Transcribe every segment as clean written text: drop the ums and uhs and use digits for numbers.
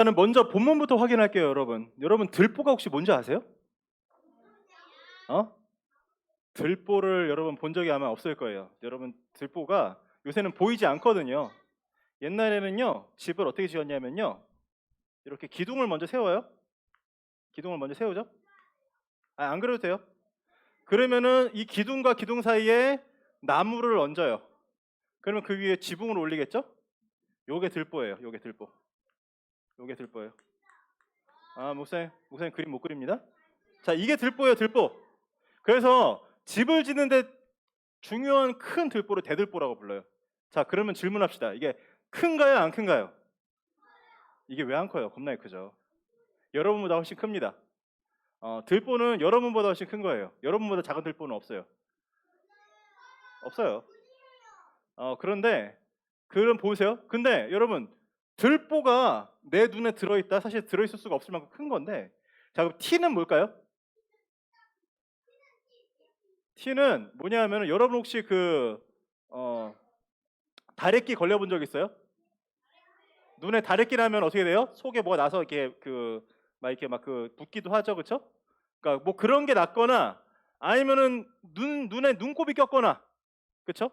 저는 먼저 본문부터 확인할게요, 여러분. 여러분 들보가 혹시 뭔지 아세요? 들보를 여러분 본 적이 아마 없을 거예요. 여러분 들보가 요새는 보이지 않거든요. 옛날에는요, 집을 어떻게 지었냐면요, 이렇게 기둥을 먼저 세워요. 기둥을 먼저 세우죠. 안 그래도 돼요. 그러면은 이 기둥과 기둥 사이에 나무를 얹어요. 그러면 그 위에 지붕을 올리겠죠? 요게 들보예요. 요게 들보. 요게 들보예요. 목사님 그림 못 그립니다. 자, 이게 들보예요, 들보. 그래서 집을 짓는데 중요한 큰 들보를 대들보라고 불러요. 자, 그러면 질문합시다. 이게 큰가요, 안 큰가요? 이게 왜 안 커요? 겁나게 크죠. 여러분보다 훨씬 큽니다. 들보는 여러분보다 훨씬 큰 거예요. 여러분보다 작은 들보는 없어요. 없어요. 그런데 그럼 보세요. 근데 여러분 들보가 내 눈에 들어있다. 사실 들어있을 수가 없을 만큼 큰 건데, 자, 그럼 T는 뭘까요? T는 뭐냐면 여러분 혹시 다래끼 걸려본 적 있어요? 눈에 다래끼 나면 어떻게 돼요? 속에 뭐가 나서 이렇게 막 붓기도 하죠, 그렇죠? 그러니까 뭐 그런 게 났거나 아니면은 눈에 눈곱이 꼈거나, 그렇죠?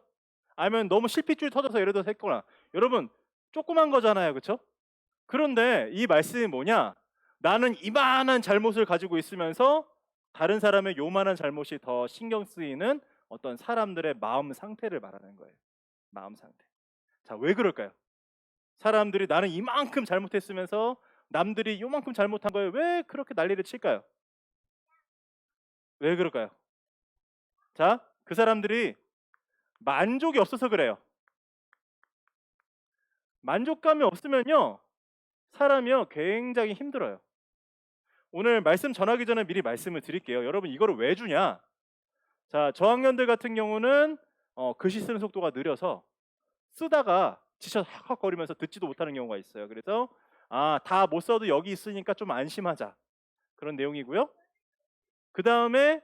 아니면 너무 실핏줄이 터져서 예를 들어서 했거나. 여러분 조그만 거잖아요, 그렇죠? 그런데 이 말씀이 뭐냐? 나는 이만한 잘못을 가지고 있으면서 다른 사람의 요만한 잘못이 더 신경 쓰이는 어떤 사람들의 마음 상태를 말하는 거예요. 마음 상태. 자, 왜 그럴까요? 사람들이 나는 이만큼 잘못했으면서 남들이 요만큼 잘못한 거에 왜 그렇게 난리를 칠까요? 왜 그럴까요? 자, 그 사람들이 만족이 없어서 그래요. 만족감이 없으면요, 사람이요 굉장히 힘들어요. 오늘 말씀 전하기 전에 미리 말씀을 드릴게요. 여러분 이거를 왜 주냐? 자, 저학년들 같은 경우는 글씨 쓰는 속도가 느려서 쓰다가 지쳐서 헉헉거리면서 듣지도 못하는 경우가 있어요. 그래서 다 못 써도 여기 있으니까 좀 안심하자, 그런 내용이고요. 그 다음에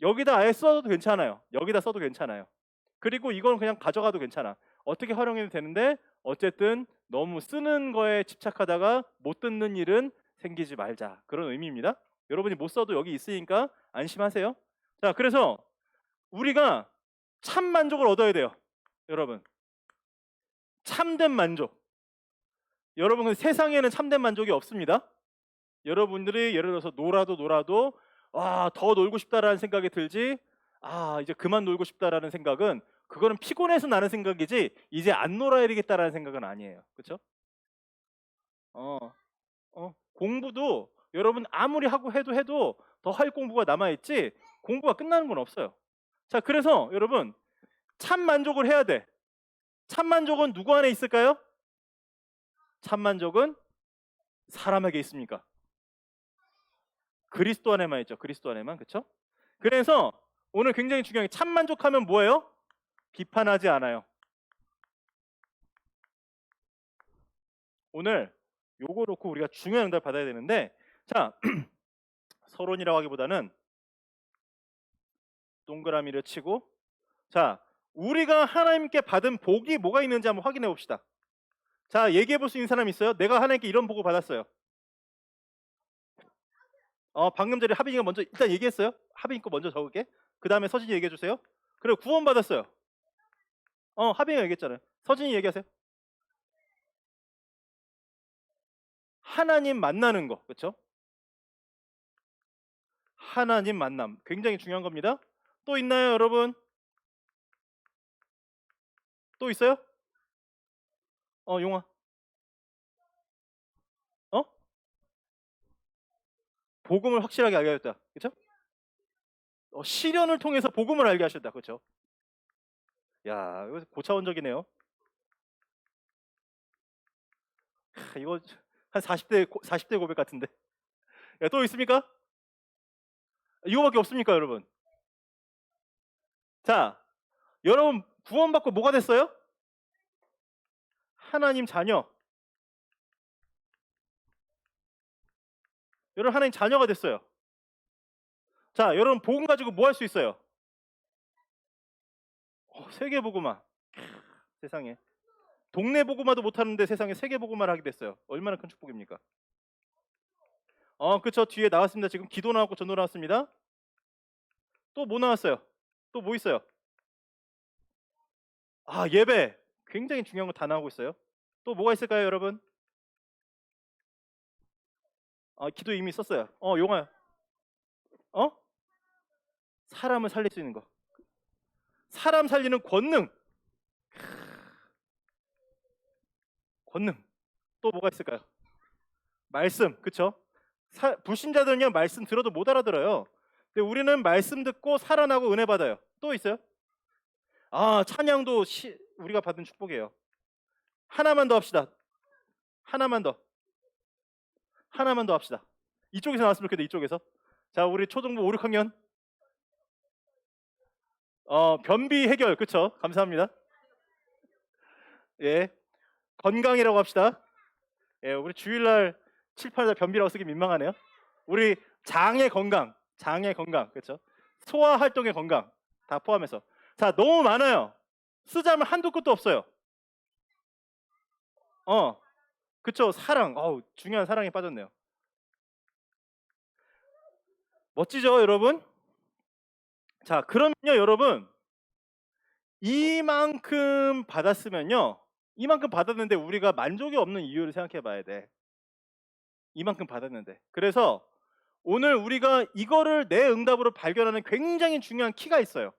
여기다 아예 써도 괜찮아요. 여기다 써도 괜찮아요. 그리고 이건 그냥 가져가도 괜찮아. 어떻게 활용해도 되는데 어쨌든 너무 쓰는 거에 집착하다가 못 듣는 일은 생기지 말자, 그런 의미입니다. 여러분이 못 써도 여기 있으니까 안심하세요. 자, 그래서 우리가 참 만족을 얻어야 돼요. 여러분 참된 만족. 여러분 세상에는 참된 만족이 없습니다. 여러분들이 예를 들어서 놀아도 더 놀고 싶다라는 생각이 들지, 이제 그만 놀고 싶다라는 생각은, 그거는 피곤해서 나는 생각이지 이제 안 놀아야 되겠다라는 생각은 아니에요. 그렇죠? 어, 공부도 여러분 아무리 하고 해도 더 할 공부가 남아 있지 공부가 끝나는 건 없어요. 자, 그래서 여러분 참 만족을 해야 돼. 참 만족은 누구 안에 있을까요? 참 만족은 사람에게 있습니까? 그리스도 안에만 있죠. 그리스도 안에만. 그렇죠? 그래서 오늘 굉장히 중요한 게, 참 만족하면 뭐예요? 비판하지 않아요. 오늘 요거 놓고 우리가 중요한 응답 받아야 되는데, 자, 서론이라고 하기보다는 동그라미를 치고, 자, 우리가 하나님께 받은 복이 뭐가 있는지 한번 확인해 봅시다. 자, 얘기해 볼 수 있는 사람 있어요? 내가 하나님께 이런 복을 받았어요. 방금 전에 하빈이가 먼저 일단 얘기했어요. 하빈이 거 먼저 적을게. 그 다음에 서진이 얘기해 주세요. 그리고 구원 받았어요. 하빈이가 얘기했잖아요. 서진이 얘기하세요. 하나님 만나는 거, 그렇죠? 하나님 만남 굉장히 중요한 겁니다. 또 있나요, 여러분? 또 있어요? 용화. 어? 복음을 확실하게 알게 하셨다. 그렇죠? 시련을 통해서 복음을 알게 하셨다. 그렇죠? 야, 이거 고차원적이네요. 이거 한 40대 고백 같은데. 야, 또 있습니까? 이거밖에 없습니까, 여러분? 자, 여러분 구원받고 뭐가 됐어요? 하나님 자녀. 여러분 하나님 자녀가 됐어요. 자, 여러분 복음 가지고 뭐 할 수 있어요? 세계 복음화. 세상에. 동네 복음화도 못하는데 세상에 세계 복음화를 하게 됐어요. 얼마나 큰 축복입니까? 그쵸. 뒤에 나왔습니다. 지금 기도 나왔고 전도 나왔습니다. 또 뭐 나왔어요? 또 뭐 있어요? 예배. 굉장히 중요한 거 다 나오고 있어요. 또 뭐가 있을까요, 여러분? 기도 이미 썼어요. 용어요. 어? 사람을 살릴 수 있는 거. 사람 살리는 권능. 권능. 또 뭐가 있을까요? 말씀. 그쵸? 불신자들은요, 말씀 들어도 못 알아들어요. 근데 우리는 말씀 듣고 살아나고 은혜 받아요. 또 있어요? 찬양도 우리가 받은 축복이에요. 하나만 더 합시다. 하나만 더. 하나만 더 합시다. 이쪽에서 나왔으면 좋겠다. 이쪽에서. 자, 우리 초등부 5, 6학년. 변비 해결. 그쵸? 감사합니다. 예. 건강이라고 합시다. 예, 우리 주일날 7, 8날 변비라고 쓰기 민망하네요. 우리 장의 건강. 장의 건강. 그쵸? 소화 활동의 건강. 다 포함해서. 자, 너무 많아요. 쓰자면 한두 끝도 없어요. 그쵸? 사랑. 중요한 사랑에 빠졌네요. 멋지죠, 여러분? 자, 그러면요, 여러분. 이만큼 받았으면요. 이만큼 받았는데 우리가 만족이 없는 이유를 생각해 봐야 돼. 이만큼 받았는데. 그래서 오늘 우리가 이거를 내 응답으로 발견하는 굉장히 중요한 키가 있어요.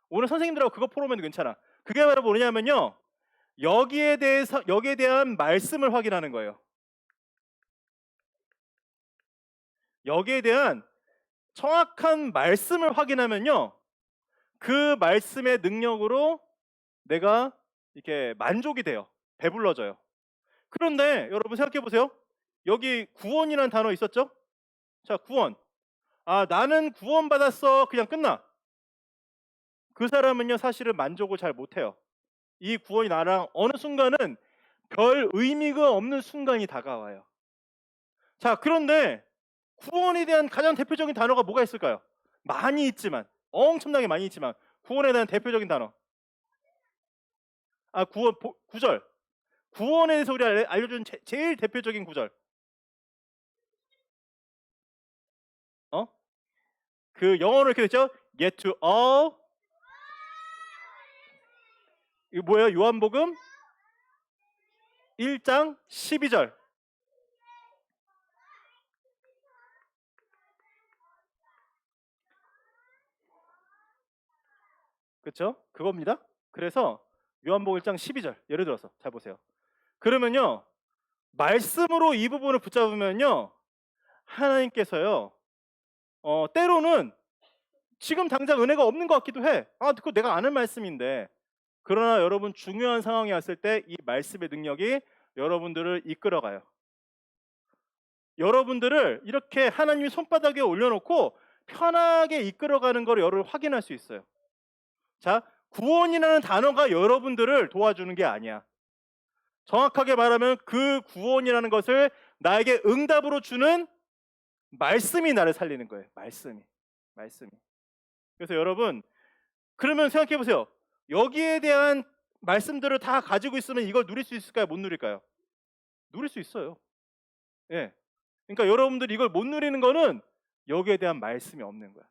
오늘 선생님들하고 그거 풀어보면 괜찮아. 그게 바로 뭐냐면요. 여기에 대한 말씀을 확인하는 거예요. 여기에 대한 정확한 말씀을 확인하면요. 그 말씀의 능력으로 내가 이렇게 만족이 돼요. 배불러져요. 그런데 여러분 생각해 보세요. 여기 구원이라는 단어 있었죠? 자, 구원. 나는 구원받았어. 그냥 끝나. 그 사람은요, 사실은 만족을 잘 못해요. 이 구원이 나랑 어느 순간은 별 의미가 없는 순간이 다가와요. 자, 그런데 구원에 대한 가장 대표적인 단어가 뭐가 있을까요? 많이 있지만, 엄청나게 많이 있지만, 구원에 대한 대표적인 단어. 구절. 구원에 대해서 우리 알려준 제일 대표적인 구절. 그 영어로 이렇게 됐죠? Yet to all. 이거 뭐예요? 요한복음 1장 12절. 그렇죠? 그겁니다. 그래서 요한복음 1장 12절. 예를 들어서 잘 보세요. 그러면요. 말씀으로 이 부분을 붙잡으면요. 하나님께서요. 때로는 지금 당장 은혜가 없는 것 같기도 해. 그거 내가 아는 말씀인데. 그러나 여러분 중요한 상황이 왔을 때 이 말씀의 능력이 여러분들을 이끌어가요. 여러분들을 이렇게 하나님이 손바닥에 올려놓고 편하게 이끌어가는 걸 여러분 확인할 수 있어요. 자, 구원이라는 단어가 여러분들을 도와주는 게 아니야. 정확하게 말하면 그 구원이라는 것을 나에게 응답으로 주는 말씀이 나를 살리는 거예요. 말씀이. 그래서 여러분, 그러면 생각해 보세요. 여기에 대한 말씀들을 다 가지고 있으면 이걸 누릴 수 있을까요? 못 누릴까요? 누릴 수 있어요. 예. 그러니까 여러분들이 이걸 못 누리는 거는 여기에 대한 말씀이 없는 거야.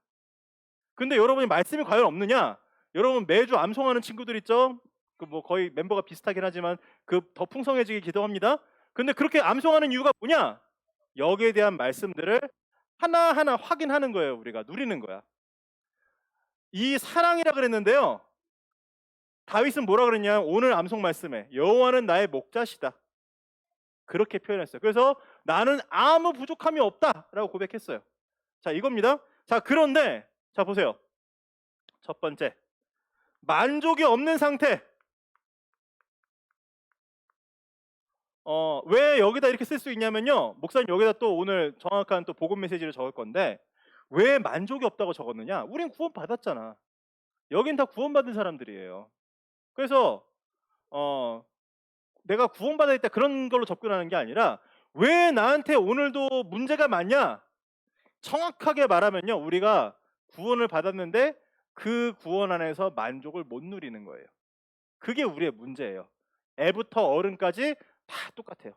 근데 여러분이 말씀이 과연 없느냐? 여러분 매주 암송하는 친구들 있죠? 그 뭐 거의 멤버가 비슷하긴 하지만 그 더 풍성해지길 기도합니다. 근데 그렇게 암송하는 이유가 뭐냐? 여기에 대한 말씀들을 하나하나 확인하는 거예요. 우리가 누리는 거야. 이 사랑이라 그랬는데요. 다윗은 뭐라 그랬냐? 오늘 암송 말씀에 여호와는 나의 목자시다. 그렇게 표현했어요. 그래서 나는 아무 부족함이 없다라고 고백했어요. 자, 이겁니다. 자, 그런데 자 보세요. 첫 번째, 만족이 없는 상태. 왜 여기다 이렇게 쓸 수 있냐면요. 목사님 여기다 또 오늘 정확한 또 복음 메시지를 적을 건데 왜 만족이 없다고 적었느냐? 우린 구원 받았잖아. 여긴 다 구원받은 사람들이에요. 그래서 내가 구원받을 때 그런 걸로 접근하는 게 아니라 왜 나한테 오늘도 문제가 많냐? 정확하게 말하면요. 우리가 구원을 받았는데 그 구원 안에서 만족을 못 누리는 거예요. 그게 우리의 문제예요. 애부터 어른까지 다 똑같아요.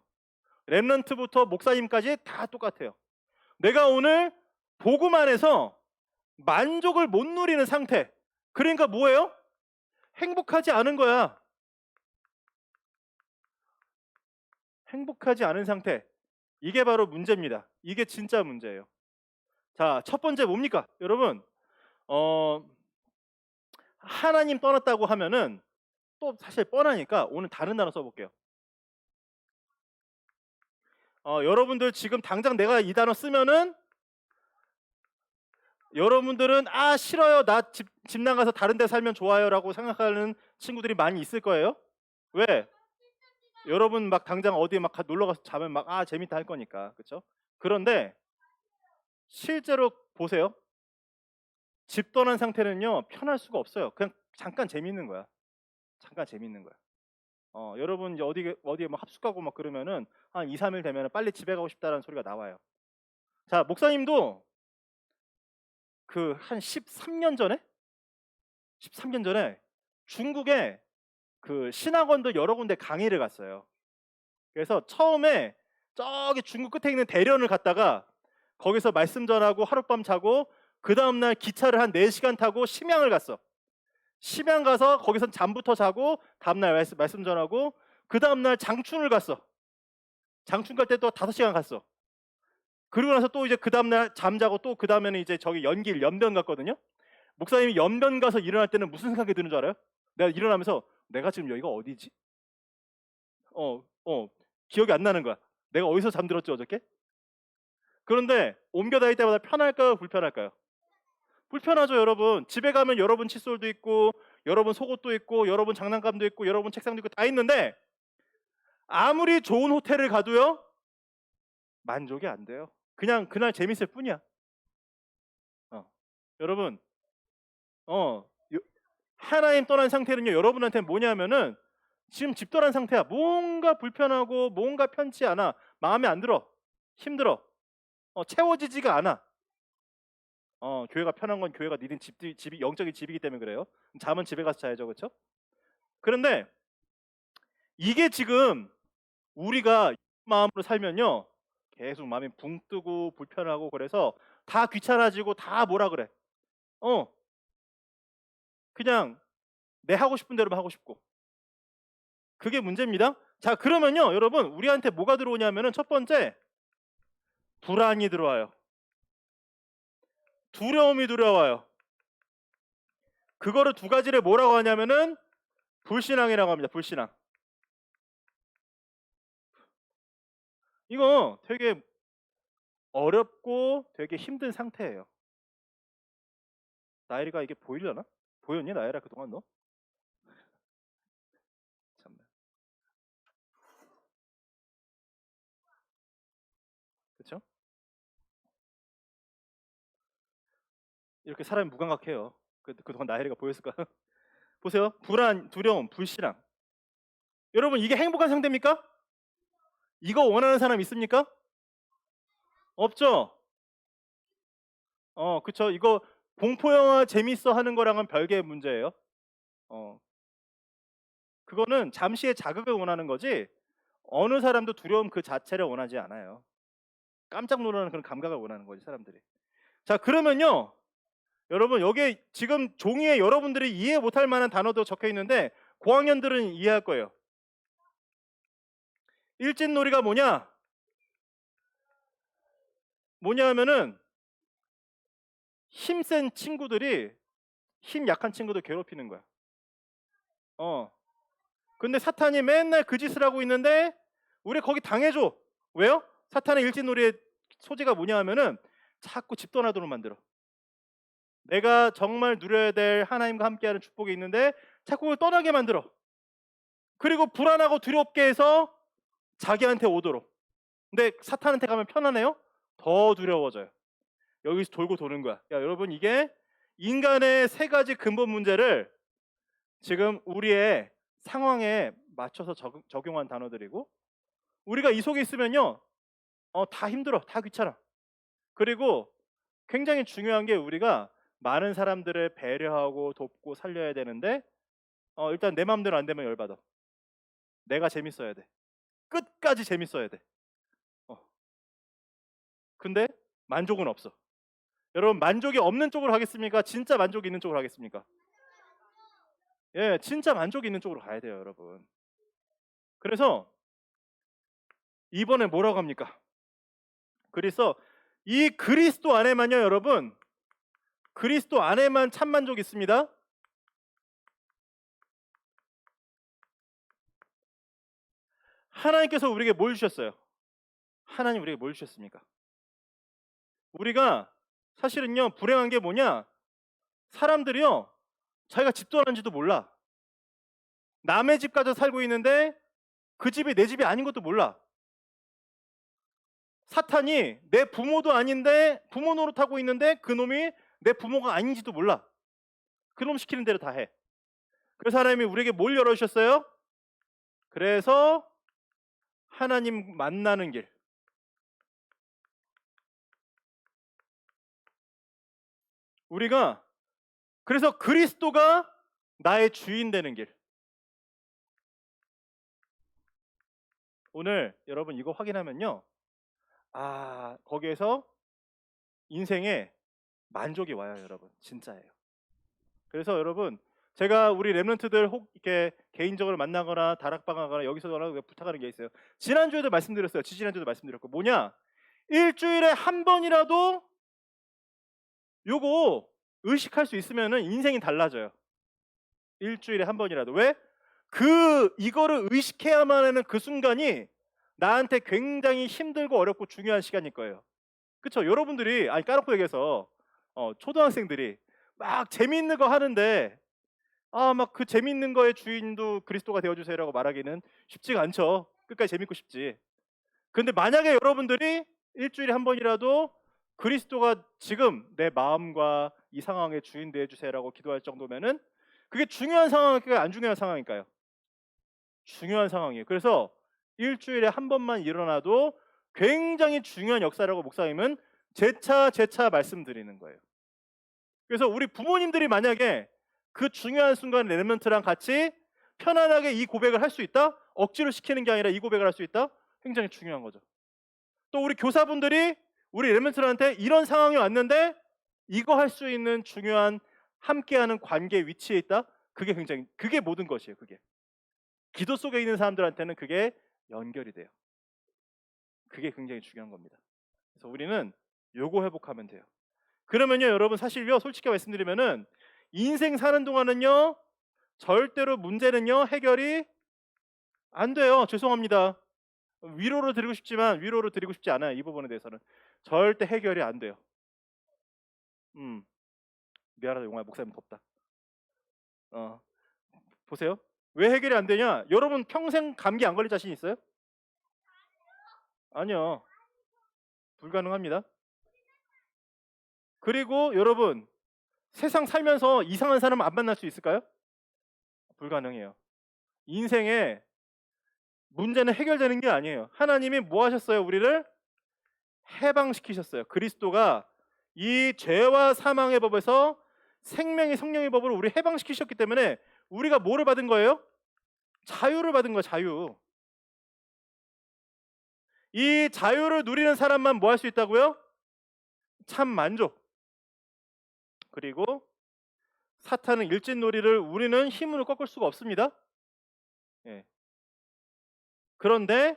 렘넌트부터 목사님까지 다 똑같아요. 내가 오늘 복음 안에서 만족을 못 누리는 상태. 그러니까 뭐예요? 행복하지 않은 거야. 행복하지 않은 상태. 이게 바로 문제입니다. 이게 진짜 문제예요. 자, 첫 번째 뭡니까? 여러분, 어, 하나님 떠났다고 하면은 또 사실 뻔하니까 오늘 다른 단어 써볼게요. 여러분들 지금 당장 내가 이 단어 쓰면은 여러분들은 아 싫어요, 나 집 나가서 다른 데 살면 좋아요라고 생각하는 친구들이 많이 있을 거예요. 왜? 여러분 막 당장 어디에 막 놀러 가서 자면 막 아 재밌다 할 거니까. 그렇죠? 그런데 실제로 보세요. 집 떠난 상태는요 편할 수가 없어요. 그냥 잠깐 재밌는 거야. 잠깐 재밌는 거야. 여러분 이제 어디에 막 합숙 가고 막 그러면은 한 2, 3일 되면 빨리 집에 가고 싶다라는 소리가 나와요. 자, 목사님도 그 한 13년 전에 중국에 그 신학원도 여러 군데 강의를 갔어요. 그래서 처음에 저기 중국 끝에 있는 대련을 갔다가 거기서 말씀 전하고 하룻밤 자고 그 다음날 기차를 한 4시간 타고 심양을 갔어. 심양 가서 거기선 잠부터 자고 다음날 말씀 전하고 그 다음날 장춘을 갔어. 장춘 갈 때 또 5시간 갔어. 그리고 나서 또 이제 그 다음날 잠자고 또 그 다음에는 이제 저기 연변 갔거든요. 목사님이 연변 가서 일어날 때는 무슨 생각이 드는 줄 알아요? 내가 일어나면서 내가 지금 여기가 어디지? 기억이 안 나는 거야. 내가 어디서 잠들었지 어저께? 그런데 옮겨 다닐 때마다 편할까요? 불편할까요? 불편하죠, 여러분. 집에 가면 여러분 칫솔도 있고 여러분 속옷도 있고 여러분 장난감도 있고 여러분 책상도 있고 다 있는데 아무리 좋은 호텔을 가도요 만족이 안 돼요. 그냥 그날 재밌을 뿐이야. 여러분 하나님 떠난 상태는요 여러분한테 뭐냐면은 지금 집 떠난 상태야. 뭔가 불편하고 뭔가 편치 않아. 마음에 안 들어. 힘들어. 채워지지가 않아. 교회가 편한 건 교회가 니네 집이 영적인 집이기 때문에 그래요. 잠은 집에 가서 자야죠, 그렇죠? 그런데 이게 지금 우리가 마음으로 살면요 계속 마음이 붕 뜨고 불편하고 그래서 다 귀찮아지고 다 뭐라 그래. 그냥 내 하고 싶은 대로만 하고 싶고 그게 문제입니다. 자, 그러면요 여러분 우리한테 뭐가 들어오냐면은 첫 번째 불안이 들어와요. 두려움이 들어와요. 그거를 두 가지를 뭐라고 하냐면은 불신앙이라고 합니다. 불신앙. 이거 되게 어렵고 되게 힘든 상태예요. 나일이가 이게 보이려나? 보였니 나일아 그동안 너? 참나. 그렇죠? 이렇게 사람이 무감각해요. 그동안 나일이가 보였을까? 보세요. 불안, 두려움, 불신앙. 여러분 이게 행복한 상태입니까? 이거 원하는 사람 있습니까? 없죠? 그쵸. 이거 공포영화 재밌어 하는 거랑은 별개의 문제예요. 어, 그거는 잠시의 자극을 원하는 거지 어느 사람도 두려움 그 자체를 원하지 않아요. 깜짝 놀라는 그런 감각을 원하는 거지 사람들이. 자, 그러면요 여러분 여기 지금 종이에 여러분들이 이해 못할 만한 단어도 적혀 있는데 고학년들은 이해할 거예요. 일진놀이가 뭐냐 하면은 힘센 친구들이 힘 약한 친구들 괴롭히는 거야. 근데 사탄이 맨날 그 짓을 하고 있는데 우리 거기 당해줘. 왜요? 사탄의 일진놀이의 소재가 뭐냐 하면은 자꾸 집 떠나도록 만들어. 내가 정말 누려야 될 하나님과 함께하는 축복이 있는데 자꾸 그걸 떠나게 만들어. 그리고 불안하고 두렵게 해서 자기한테 오도록. 근데 사탄한테 가면 편하네요? 더 두려워져요. 여기서 돌고 도는 거야. 야, 여러분 이게 인간의 세 가지 근본 문제를 지금 우리의 상황에 맞춰서 적용한 단어들이고 우리가 이 속에 있으면요 다 힘들어. 다 귀찮아. 그리고 굉장히 중요한 게 우리가 많은 사람들을 배려하고 돕고 살려야 되는데 일단 내 마음대로 안 되면 열받아. 내가 재밌어야 돼. 끝까지 재밌어야 돼. 어. 근데 만족은 없어. 여러분 만족이 없는 쪽으로 하겠습니까? 진짜 만족이 있는 쪽으로 하겠습니까? 예, 진짜 만족이 있는 쪽으로 가야 돼요, 여러분. 그래서 이번에 뭐라고 합니까? 그래서 이 그리스도 안에만요, 여러분. 그리스도 안에만 참 만족이 있습니다. 하나님께서 우리에게 뭘 주셨어요? 하나님 우리에게 뭘 주셨습니까? 우리가 사실은요, 불행한 게 뭐냐? 사람들이요, 자기가 집도 하는지도 몰라. 남의 집 가서 살고 있는데 그 집이 내 집이 아닌 것도 몰라. 사탄이 내 부모도 아닌데 부모 노릇하고 있는데 그 놈이 내 부모가 아닌지도 몰라. 그 놈 시키는 대로 다 해. 그래서 하나님이 우리에게 뭘 열어주셨어요? 그래서 하나님 만나는 길. 우리가 그래서 그리스도가 나의 주인 되는 길. 오늘 여러분 이거 확인하면요. 아, 거기에서 인생에 만족이 와요, 여러분. 진짜예요. 그래서 여러분 제가 우리 랩런트들 혹 이렇게 개인적으로 만나거나 다락방하거나 여기서 부탁하는 게 있어요. 지난주에도 말씀드렸어요. 지지난주에도 말씀드렸고 뭐냐? 일주일에 한 번이라도 요거 의식할 수 있으면은 인생이 달라져요. 일주일에 한 번이라도. 왜? 이거를 의식해야만 하는 그 순간이 나한테 굉장히 힘들고 어렵고 중요한 시간일 거예요. 그쵸? 여러분들이 아니 까놓고 얘기해서 초등학생들이 막 재미있는 거 하는데 막 그 재미있는 거의 주인도 그리스도가 되어주세요라고 말하기는 쉽지가 않죠. 끝까지 재밌고 싶지. 근데 만약에 여러분들이 일주일에 한 번이라도 그리스도가 지금 내 마음과 이 상황의 주인 되어주세요라고 기도할 정도면은 그게 중요한 상황일까요? 안 중요한 상황일까요? 중요한 상황이에요. 그래서 일주일에 한 번만 일어나도 굉장히 중요한 역사라고 목사님은 재차 말씀드리는 거예요. 그래서 우리 부모님들이 만약에 그 중요한 순간 레멘트랑 같이 편안하게 이 고백을 할 수 있다? 억지로 시키는 게 아니라 이 고백을 할 수 있다? 굉장히 중요한 거죠. 또 우리 교사분들이 우리 레멘트한테 이런 상황이 왔는데 이거 할 수 있는 중요한 함께하는 관계 위치에 있다? 그게 모든 것이에요. 그게 기도 속에 있는 사람들한테는 그게 연결이 돼요. 그게 굉장히 중요한 겁니다. 그래서 우리는 요거 회복하면 돼요. 그러면요, 여러분 사실요, 솔직히 말씀드리면은 인생 사는 동안은요, 절대로 문제는요 해결이 안 돼요. 죄송합니다. 위로를 드리고 싶지만 위로를 드리고 싶지 않아요. 이 부분에 대해서는 절대 해결이 안 돼요. 미안하다, 용화야. 목사님 덥다. 보세요. 왜 해결이 안 되냐? 여러분 평생 감기 안 걸릴 자신 있어요? 아니요. 불가능합니다. 그리고 여러분 세상 살면서 이상한 사람 안 만날 수 있을까요? 불가능해요. 인생에 문제는 해결되는 게 아니에요. 하나님이 뭐 하셨어요? 우리를 해방시키셨어요. 그리스도가 이 죄와 사망의 법에서 생명의 성령의 법으로 우리 해방시키셨기 때문에 우리가 뭐를 받은 거예요? 자유를 받은 거예요. 자유. 이 자유를 누리는 사람만 뭐 할 수 있다고요? 참 만족. 그리고 사탄은 일진놀이를 우리는 힘으로 꺾을 수가 없습니다. 예. 그런데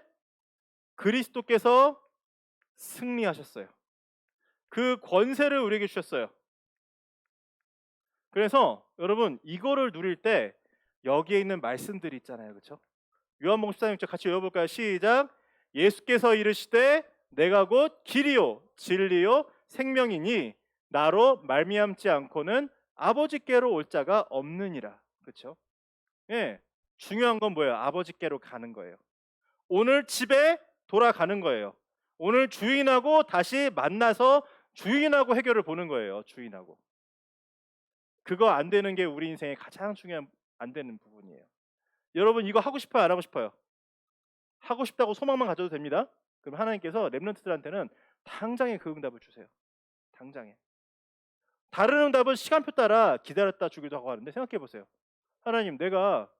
그리스도께서 승리하셨어요. 그 권세를 우리에게 주셨어요. 그래서 여러분 이거를 누릴 때 여기에 있는 말씀들이 있잖아요. 그렇죠? 요한복음 14장 같이 외워볼까요? 시작. 예수께서 이르시되 내가 곧 길이요 진리요 생명이니 나로 말미암지 않고는 아버지께로 올 자가 없느니라. 그렇죠? 예. 중요한 건 뭐예요? 아버지께로 가는 거예요. 오늘 집에 돌아가는 거예요. 오늘 주인하고 다시 만나서 주인하고 해결을 보는 거예요. 주인하고. 그거 안 되는 게 우리 인생의 가장 중요한 안 되는 부분이에요. 여러분 이거 하고 싶어요? 안 하고 싶어요? 하고 싶다고 소망만 가져도 됩니다. 그럼 하나님께서 렘넌트들한테는 당장에 그 응답을 주세요. 당장에. 다른 응답은 시간표 따라 기다렸다 주기도 하고 하는데 생각해 보세요. 하나님, 내가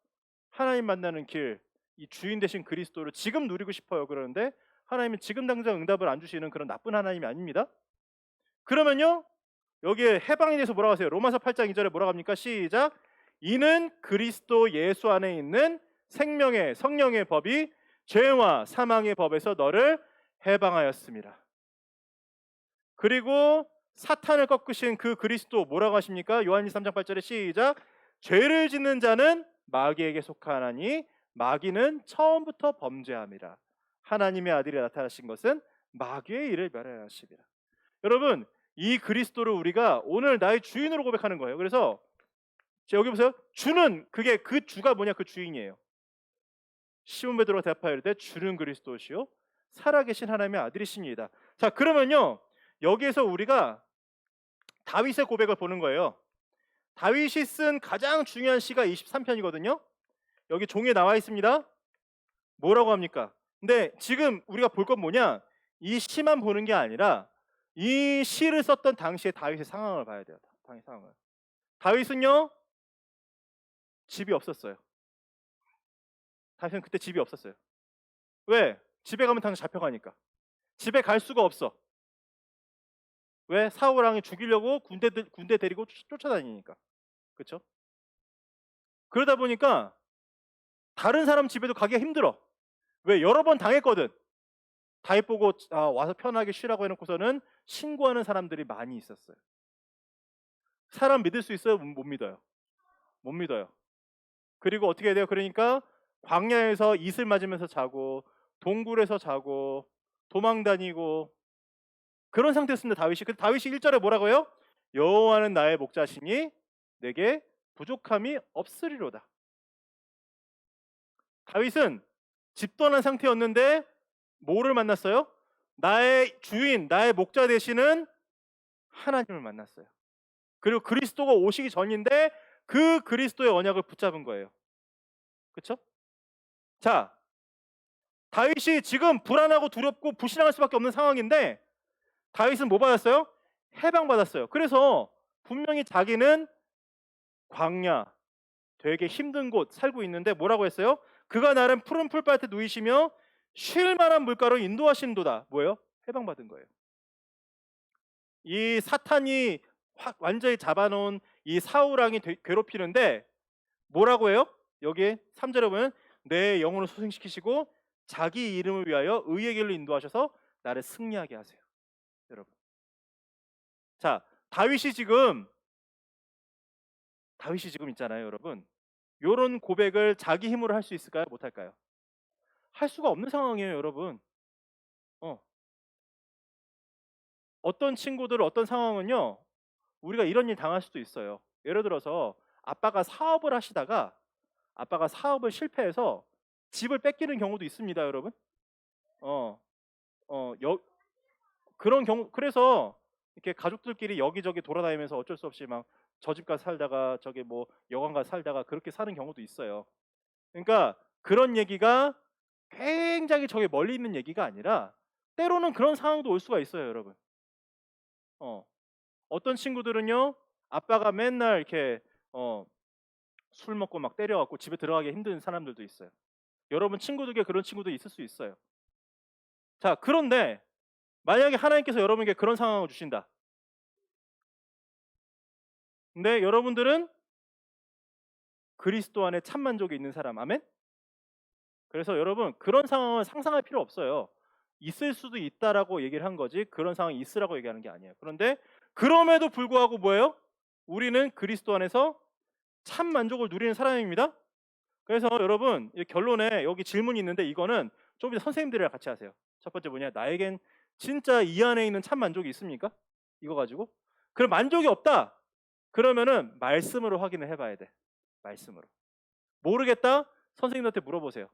하나님 만나는 길 이 주인 되신 그리스도를 지금 누리고 싶어요. 그러는데 하나님은 지금 당장 응답을 안 주시는 그런 나쁜 하나님이 아닙니다. 그러면요, 여기에 해방에 대해서 뭐라고 하세요? 로마서 8장 2절에 뭐라고 합니까? 시작. 이는 그리스도 예수 안에 있는 생명의 성령의 법이 죄와 사망의 법에서 너를 해방하였습니다. 그리고 사탄을 꺾으신 그 그리스도 뭐라고 하십니까? 요한일서 3장 8절에 시작. 죄를 짓는 자는 마귀에게 속하나니 마귀는 처음부터 범죄함이라. 하나님의 아들이 나타나신 것은 마귀의 일을 멸하였습니다. 여러분, 이 그리스도를 우리가 오늘 나의 주인으로 고백하는 거예요. 그래서 여기 보세요. 주는, 그게 그 주가 뭐냐? 그 주인이에요. 시몬 베드로가 대답하여 이르되 주는 그리스도시요 살아계신 하나님의 아들이십니다. 자, 그러면요, 여기에서 우리가 다윗의 고백을 보는 거예요. 다윗이 쓴 가장 중요한 시가 23편이거든요. 여기 종이에 나와 있습니다. 뭐라고 합니까? 근데 지금 우리가 볼 건 뭐냐? 이 시만 보는 게 아니라 이 시를 썼던 당시의 다윗의 상황을 봐야 돼요. 당의 상황을. 다윗은요, 집이 없었어요. 다윗은 그때 집이 없었어요. 왜? 집에 가면 당장 잡혀가니까. 집에 갈 수가 없어. 왜? 사울 왕이 죽이려고 군대 데리고 쫓아다니니까. 그렇죠? 그러다 보니까 다른 사람 집에도 가기가 힘들어. 왜? 여러 번 당했거든. 다윗 보고 와서 편하게 쉬라고 해놓고서는 신고하는 사람들이 많이 있었어요. 사람 믿을 수 있어요? 못 믿어요. 못 믿어요. 그리고 어떻게 해야 돼요? 그러니까 광야에서 이슬 맞으면서 자고 동굴에서 자고 도망 다니고 그런 상태였습니다. 다윗이. 근데 다윗이 1절에 뭐라고요? 여호와는 나의 목자시니 내게 부족함이 없으리로다. 다윗은 집 떠난 상태였는데 뭐를 만났어요? 나의 주인, 나의 목자 되시는 하나님을 만났어요. 그리고 그리스도가 오시기 전인데 그 그리스도의 언약을 붙잡은 거예요. 그렇죠? 자, 다윗이 지금 불안하고 두렵고 불신앙할 수밖에 없는 상황인데 다윗은 뭐 받았어요? 해방받았어요. 그래서 분명히 자기는 광야, 되게 힘든 곳 살고 있는데 뭐라고 했어요? 그가 나름 푸른 풀밭에 누이시며 쉴 만한 물가로 인도하신도다. 뭐예요? 해방받은 거예요. 이 사탄이 완전히 잡아놓은 이 사울왕이 괴롭히는데 뭐라고 해요? 여기에 3절에 보면 내 영혼을 소생시키시고 자기 이름을 위하여 의의 길로 인도하셔서 나를 승리하게 하세요. 여러분, 자, 다윗이 지금 있잖아요. 여러분, 이런 고백을 자기 힘으로 할 수 있을까요? 못할까요? 할 수가 없는 상황이에요. 여러분, 어떤 친구들, 어떤 상황은요, 우리가 이런 일 당할 수도 있어요. 예를 들어서 아빠가 사업을 하시다가 아빠가 사업을 실패해서 집을 뺏기는 경우도 있습니다. 여러분, 어, 어, 그런 경우. 그래서 이렇게 가족들끼리 여기저기 돌아다니면서 어쩔 수 없이 막 저 집 가서 살다가 저기 뭐 여관 가서 살다가 그렇게 사는 경우도 있어요. 그러니까 그런 얘기가 굉장히 저기 멀리 있는 얘기가 아니라 때로는 그런 상황도 올 수가 있어요. 여러분, 어떤 친구들은요, 아빠가 맨날 이렇게 술 먹고 막 때려갖고 집에 들어가기 힘든 사람들도 있어요. 여러분 친구들 중에 그런 친구도 있을 수 있어요. 자, 그런데 만약에 하나님께서 여러분에게 그런 상황을 주신다. 근데 여러분들은 그리스도 안에 참 만족이 있는 사람. 아멘? 그래서 여러분, 그런 상황을 상상할 필요 없어요. 있을 수도 있다라고 얘기를 한 거지 그런 상황이 있으라고 얘기하는 게 아니에요. 그런데 그럼에도 불구하고 뭐예요? 우리는 그리스도 안에서 참 만족을 누리는 사람입니다. 그래서 여러분, 이 결론에 여기 질문이 있는데 이거는 좀 이따 선생님들이랑 같이 하세요. 첫 번째 뭐냐? 나에겐 진짜 이 안에 있는 참 만족이 있습니까? 이거 가지고. 그럼 만족이 없다. 그러면은 말씀으로 확인을 해봐야 돼. 말씀으로. 모르겠다? 선생님한테 물어보세요.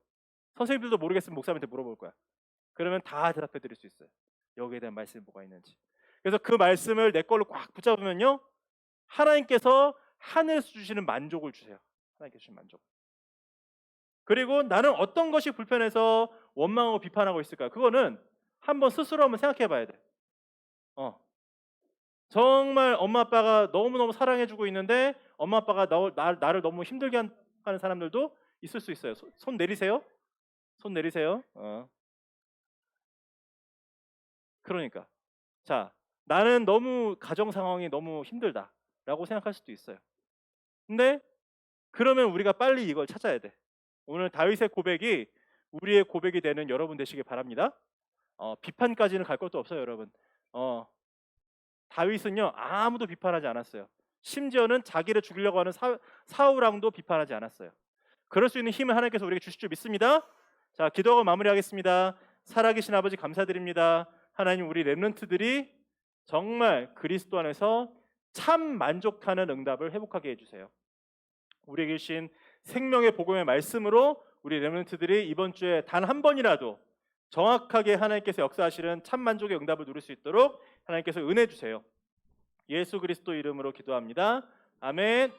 선생님들도 모르겠으면 목사님한테 물어볼 거야. 그러면 다 대답해 드릴 수 있어요. 여기에 대한 말씀이 뭐가 있는지. 그래서 그 말씀을 내 걸로 꽉 붙잡으면요, 하나님께서 하늘에서 주시는 만족을 주세요. 하나님께서 주시는 만족. 그리고 나는 어떤 것이 불편해서 원망하고 비판하고 있을까요? 그거는 한번 스스로 한번 생각해 봐야 돼. 정말 엄마 아빠가 너무너무 사랑해주고 있는데 엄마 아빠가 나를 너무 힘들게 하는 사람들도 있을 수 있어요. 손 내리세요. 손 내리세요. 그러니까. 자, 나는 너무 가정 상황이 너무 힘들다라고 생각할 수도 있어요. 근데 그러면 우리가 빨리 이걸 찾아야 돼. 오늘 다윗의 고백이 우리의 고백이 되는 여러분 되시길 바랍니다. 비판까지는 갈 것도 없어요, 여러분. 다윗은요 아무도 비판하지 않았어요. 심지어는 자기를 죽이려고 하는 사울 왕도 비판하지 않았어요. 그럴 수 있는 힘을 하나님께서 우리에게 주실 줄 믿습니다. 자, 기도하고 마무리하겠습니다. 살아계신 아버지 감사드립니다. 하나님, 우리 렘넌트들이 정말 그리스도 안에서 참 만족하는 응답을 회복하게 해주세요. 우리에게 주신 생명의 복음의 말씀으로 우리 렘넌트들이 이번 주에 단 한 번이라도 정확하게 하나님께서 역사하시는 참 만족의 응답을 누릴 수 있도록 하나님께서 은혜 주세요. 예수 그리스도 이름으로 기도합니다. 아멘.